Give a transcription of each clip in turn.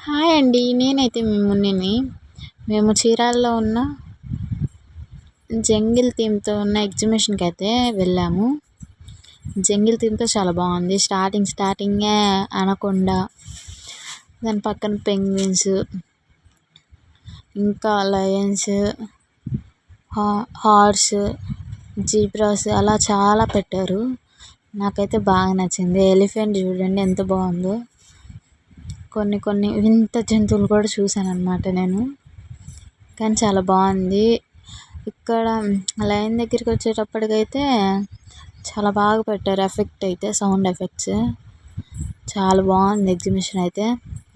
Hi అండి. నేనైతే మీ మున్నిని. మేము చీరాలలో ఉన్న జంగిల్ థీమ్‌తో ఉన్న ఎగ్జిబిషన్‌కి అయితే వెళ్ళాము. జంగిల్ థీమ్‌తో చాలా బాగుంది. స్టార్టింగే అనకొండ, దాని పక్కన పెంగ్విన్స్, ఇంకా లయన్స్, హార్స్, జీబ్రాస్ అలా చాలా పెట్టారు. నాకైతే బాగా నచ్చింది. ఎలిఫెంట్ చూడండి ఎంత బాగుందో. కొన్ని వింత జంతువులు కూడా చూశానన్నమాట నేను. కానీ చాలా బాగుంది. ఇక్కడ లయన్ దగ్గరికి వచ్చేటప్పటికైతే చాలా బాగా పెట్టారు. సౌండ్ ఎఫెక్ట్స్ చాలా బాగుంది. ఎగ్జిబిషన్ అయితే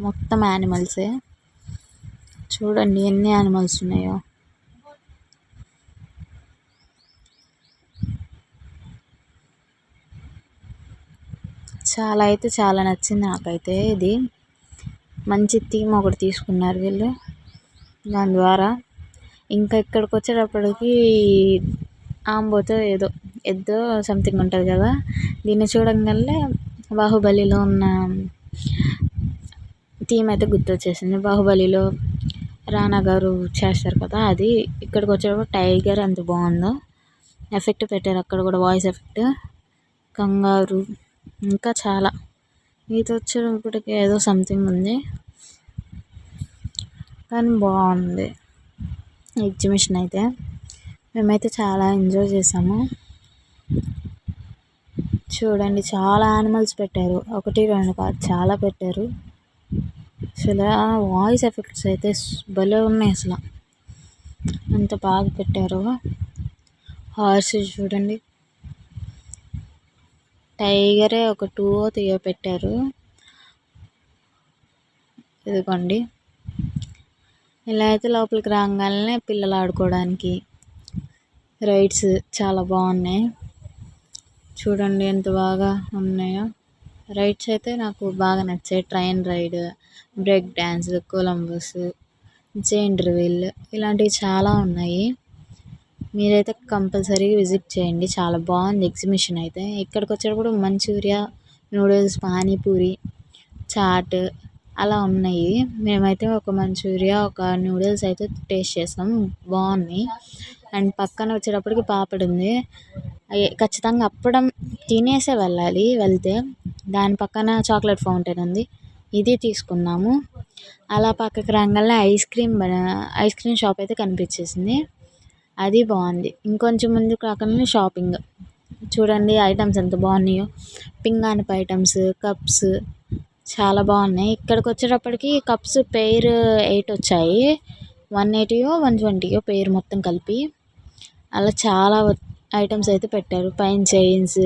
మొత్తం యానిమల్సే. చూడండి ఎన్ని యానిమల్స్ ఉన్నాయో. చాలా నచ్చింది నాకైతే. ఇది మంచి థీమ్ ఒకటి తీసుకున్నారు వీళ్ళు. దాని ద్వారా ఇంకా ఇక్కడికి వచ్చేటప్పటికి ఆంబోతో ఎద్దో సంథింగ్ ఉంటుంది కదా, దీన్ని చూడంగానే బాహుబలిలో ఉన్న థీమ్ అయితే గుర్తొచ్చేసింది. బాహుబలిలో రానా గారు చేస్తారు కదా, అది ఇక్కడికి వచ్చేటప్పుడు టైగర్ ఎంత బాగుందో ఎఫెక్ట్ పెట్టారు. అక్కడ కూడా వాయిస్ ఎఫెక్ట్, కంగారు, ఇంకా చాలా. ఇది వచ్చేటప్పటికి ఏదో సంథింగ్ ఉంది కానీ బాగుంది ఎగ్జిబిషన్ అయితే. మేమైతే చాలా ఎంజాయ్ చేసాము. చూడండి చాలా యానిమల్స్ పెట్టారు. 1, 2 కాదు, చాలా పెట్టారు. అసలు వాయిస్ ఎఫెక్ట్స్ అయితే భలే ఉన్నాయి. అసలు ఎంత బాగా పెట్టారో. హార్స్ చూడండి, టైగరే ఒక 2 or 3 పెట్టారు. ఇదిగోండి, ఇలా అయితే లోపలికి రాగానే పిల్లలు ఆడుకోవడానికి రైడ్స్ చాలా బాగున్నాయి. చూడండి ఎంత బాగా ఉన్నాయో. రైడ్స్ అయితే నాకు బాగా నచ్చాయి. Train ride, break dance, Columbus, giant wheel, ఇలాంటివి చాలా ఉన్నాయి. మీరైతే కంపల్సరీగా విజిట్ చేయండి. చాలా బాగుంది ఎగ్జిబిషన్ అయితే. ఇక్కడికి వచ్చేటప్పుడు మంచూరియా, నూడిల్స్, పానీపూరి, చాట్ అలా ఉన్నాయి. మేమైతే ఒక మంచూరియా, ఒక నూడిల్స్ అయితే టేస్ట్ చేసాం. బాగున్నాయి. అండ్ పక్కన వచ్చేటప్పటికి పాపడ్ ఉంది. ఖచ్చితంగా అప్పడం తినేసే వెళ్ళాలి. వెళ్తే దాని పక్కన చాక్లెట్ ఫౌంటైన్ ఉంది, ఇది తీసుకున్నాము. అలా పక్కకి రాగానే ఐస్ క్రీమ్ షాప్ అయితే కనిపించేసింది. అది బాగుంది. ఇంకొంచెం ముందుకు రాగానే షాపింగ్. చూడండి ఐటమ్స్ ఎంత బాగున్నాయో. పింగాణపు ఐటమ్స్, కప్స్ చాలా బాగున్నాయి. ఇక్కడికి వచ్చేటప్పటికి కప్స్ పెయిర్ 8 వచ్చాయి. 180 120 పెయిర్ మొత్తం కలిపి. అలా చాలా ఐటమ్స్ అయితే పెట్టారు. పైన చైన్స్,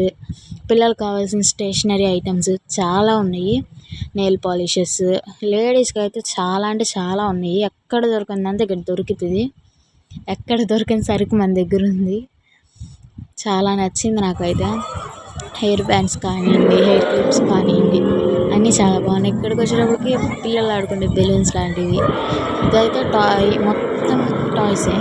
పిల్లలకు కావాల్సిన స్టేషనరీ ఐటమ్స్ చాలా ఉన్నాయి. నెయిల్ పాలిషెస్, లేడీస్కి అయితే చాలా అంటే చాలా ఉన్నాయి. ఎక్కడ దొరకందంటే ఇక్కడ దొరుకుతుంది. ఎక్కడ దొరికిన సరుకు మన దగ్గర ఉంది. చాలా నచ్చింది నాకైతే. హెయిర్ బ్యాండ్స్ కానివ్వండి, హెయిర్ క్లిప్స్ కానివ్వండి, అన్నీ చాలా బాగున్నాయి. ఇక్కడికి వచ్చేటప్పటికి పిల్లలు ఆడుకునే బెలూన్స్ లాంటివి. ఇదైతే మొత్తం టాయ్సే.